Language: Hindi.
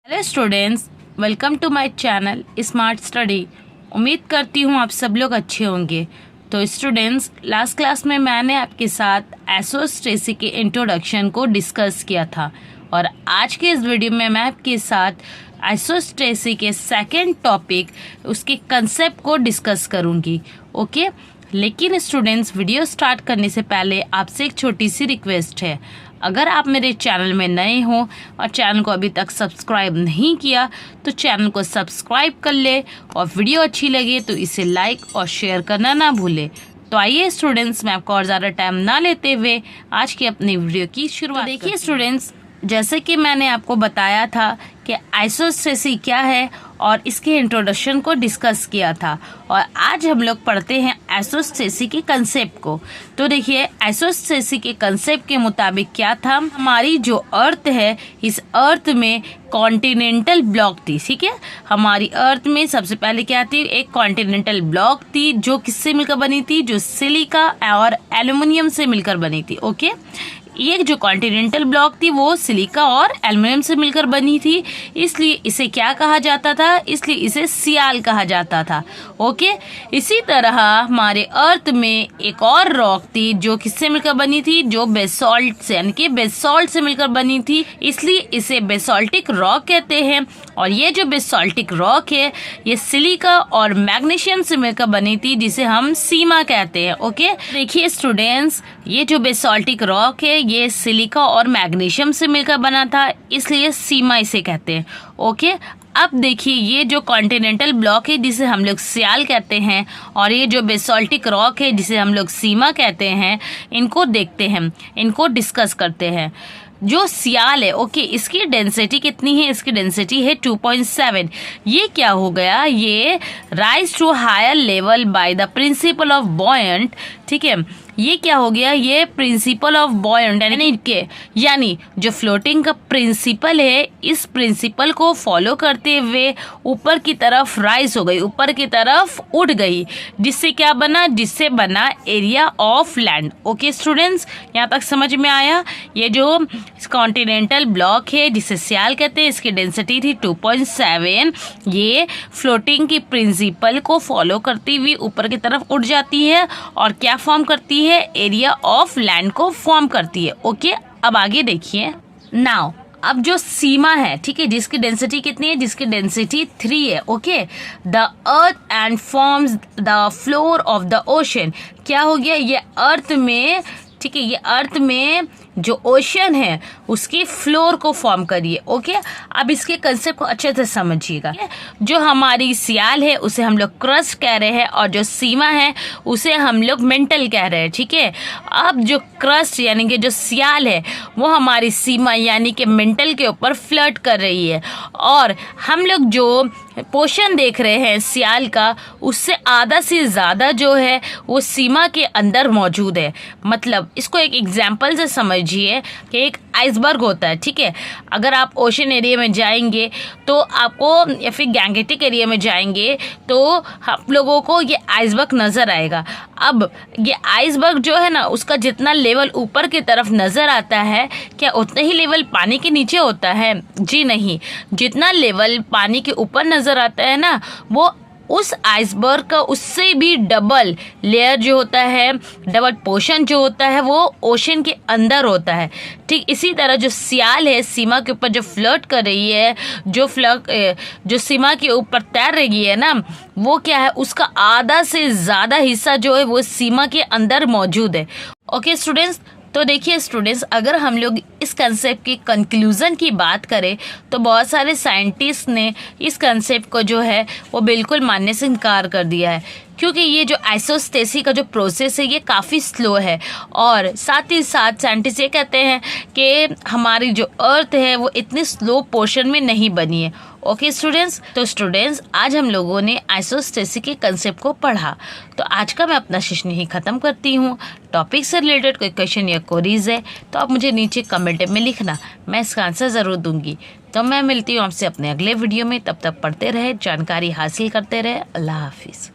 Hello students, welcome to my channel smart study. उम्मीद करती हूँ आप सब लोग अच्छे होंगे। तो स्टूडेंट्स, लास्ट क्लास में मैंने आपके साथ आइसोस्टेसी के इंट्रोडक्शन को डिस्कस किया था और आज के इस वीडियो में मैं आपके साथ आइसोस्टेसी के सेकंड टॉपिक उसके कंसेप्ट को डिस्कस करूँगी। ओके, लेकिन स्टूडेंट्स, वीडियो स्टार्ट करने से पहले आपसे एक छोटी सी रिक्वेस्ट है। अगर आप मेरे चैनल में नए हो और चैनल को अभी तक सब्सक्राइब नहीं किया तो चैनल को सब्सक्राइब कर ले और वीडियो अच्छी लगे तो इसे लाइक और शेयर करना ना भूले। तो आइए स्टूडेंट्स, मैं आपको और ज़्यादा टाइम ना लेते हुए आज की अपनी वीडियो की शुरुआत देखिए स्टूडेंट्स, जैसे कि मैंने आपको बताया था कि आइसोस्टेसी क्या है और इसके इंट्रोडक्शन को डिस्कस किया था और आज हम लोग पढ़ते हैं आइसोस्टेसी के कंसेप्ट को। तो देखिए, आइसोस्टेसी के कंसेप्ट के मुताबिक क्या था, हमारी जो अर्थ है इस अर्थ में कॉन्टिनेंटल ब्लॉक थी। ठीक है, हमारी अर्थ में सबसे पहले क्या थी, एक कॉन्टिनेंटल ब्लॉक थी जो किससे मिलकर बनी थी, जो सिलिका और एल्युमिनियम से मिलकर बनी थी। ओके, ये जो कॉन्टिनेंटल ब्लॉक थी वो सिलिका और एल्युमिनियम से मिलकर बनी थी, इसलिए इसे क्या कहा जाता था, इसलिए इसे सियाल कहा जाता था। ओके, इसी तरह हमारे अर्थ में एक और रॉक थी जो किससे मिलकर बनी थी, जो बेसॉल्ट से यानी कि बेसॉल्ट से मिलकर बनी थी, इसलिए इसे बेसॉल्टिक रॉक कहते हैं। और ये जो बेसॉल्टिक रॉक है ये सिलिका और मैग्नीशियम से मिलकर बनी थी जिसे हम सीमा कहते हैं। ओके, देखिए स्टूडेंट्स, ये जो बेसॉल्टिक रॉक है ये सिलिका और मैग्नीशियम से मिलकर बना था, इसलिए सीमा इसे कहते हैं। ओके, अब देखिए, ये जो कॉन्टिनेंटल ब्लॉक है जिसे हम लोग सियाल कहते हैं और ये जो बेसॉल्टिक रॉक है जिसे हम लोग सीमा कहते हैं, इनको देखते हैं, इनको डिस्कस करते हैं। जो सियाल है, ओके, इसकी डेंसिटी कितनी है, इसकी डेंसिटी है 2.7। ये क्या हो गया, ये rise to higher level by the principle of buoyant. ठीक है, ये क्या हो गया, ये प्रिंसिपल ऑफ बॉयंट यानी जो फ्लोटिंग का प्रिंसिपल है, इस प्रिंसिपल को फॉलो करते हुए ऊपर की तरफ राइज हो गई, ऊपर की तरफ उड़ गई, जिससे क्या बना, जिससे बना area of land. Okay students, यहाँ तक समझ में आया। ये जो कॉन्टिनेंटल ब्लॉक है जिसे सियाल कहते हैं, इसकी डेंसिटी थी 2.7। ये फ्लोटिंग की प्रिंसिपल को फॉलो करती हुई ऊपर की तरफ उड़ जाती है और क्या फॉर्म करती है, एरिया ऑफ लैंड को फॉर्म करती है। ओके, अब आगे देखिए। नाउ अब जो सीमा है, ठीक है, जिसकी डेंसिटी कितनी है, जिसकी डेंसिटी 3 है। Okay, the earth and forms the floor of the ocean. क्या हो गया, ये अर्थ में, ठीक है, ये अर्थ में जो ओशन है उसके फ्लोर को फॉर्म करिए। ओके, अब इसके कंसेप्ट को अच्छे से समझिएगा। जो हमारी सियाल है उसे हम लोग क्रस्ट कह रहे हैं और जो सीमा है उसे हम लोग मेंटल कह रहे हैं। ठीक है, अब जो क्रस्ट यानी कि जो सियाल है वो हमारी सीमा यानी कि मेंटल के ऊपर फ्लर्ट कर रही है और हम लोग जो पोर्शन देख रहे हैं सियाल का, उससे आधा से ज़्यादा जो है वो सीमा के अंदर मौजूद है। मतलब इसको एक एग्जाम्पल से समझिए कि एक आइसबर्ग होता है। ठीक है, अगर आप ओशन एरिया में जाएंगे तो आपको, या फिर गैंगेटिक एरिया में जाएंगे तो आप लोगों को ये आइसबर्ग नज़र आएगा। अब ये आइसबर्ग जो है ना, उसका जितना लेवल ऊपर की तरफ नज़र आता है, क्या उतना ही लेवल पानी के नीचे होता है? जी नहीं, जितना लेवल पानी के ऊपर नज़र आता है ना, वो उस आइसबर्ग का उससे भी डबल लेयर जो होता है, डबल पोर्शन जो होता है, वो ओशन के अंदर होता है। ठीक इसी तरह जो सियाल है सीमा के ऊपर जो फ्लर्ट कर रही है, जो सीमा के ऊपर तैर रही है ना, वो क्या है, उसका आधा से ज़्यादा हिस्सा जो है वो सीमा के अंदर मौजूद है। ओके स्टूडेंट्स, तो देखिए स्टूडेंट्स, अगर हम लोग इस कंसेप्ट की कंक्लूज़न की बात करें तो बहुत सारे साइंटिस्ट ने इस कंसेप्ट को जो है वो बिल्कुल मानने से इनकार कर दिया है, क्योंकि ये जो आइसोस्टेसी का जो प्रोसेस है ये काफ़ी स्लो है और साथ ही साथ साइंटिस्ट ये कहते हैं कि हमारी जो अर्थ है वो इतनी स्लो पोर्शन में नहीं बनी है। ओके स्टूडेंट्स, तो स्टूडेंट्स, आज हम लोगों ने आइसोस्टेसी के कंसेप्ट को पढ़ा। तो आज का मैं अपना सेशन यहीं ख़त्म करती हूँ। टॉपिक से रिलेटेड कोई क्वेश्चन या क्वेरीज है तो आप मुझे नीचे कमेंट में लिखना, मैं इसका आंसर ज़रूर दूंगी। तो मैं मिलती हूँ आपसे अपने अगले वीडियो में, तब तक पढ़ते रहे, जानकारी हासिल करते रहे। अल्लाह हाफिज़।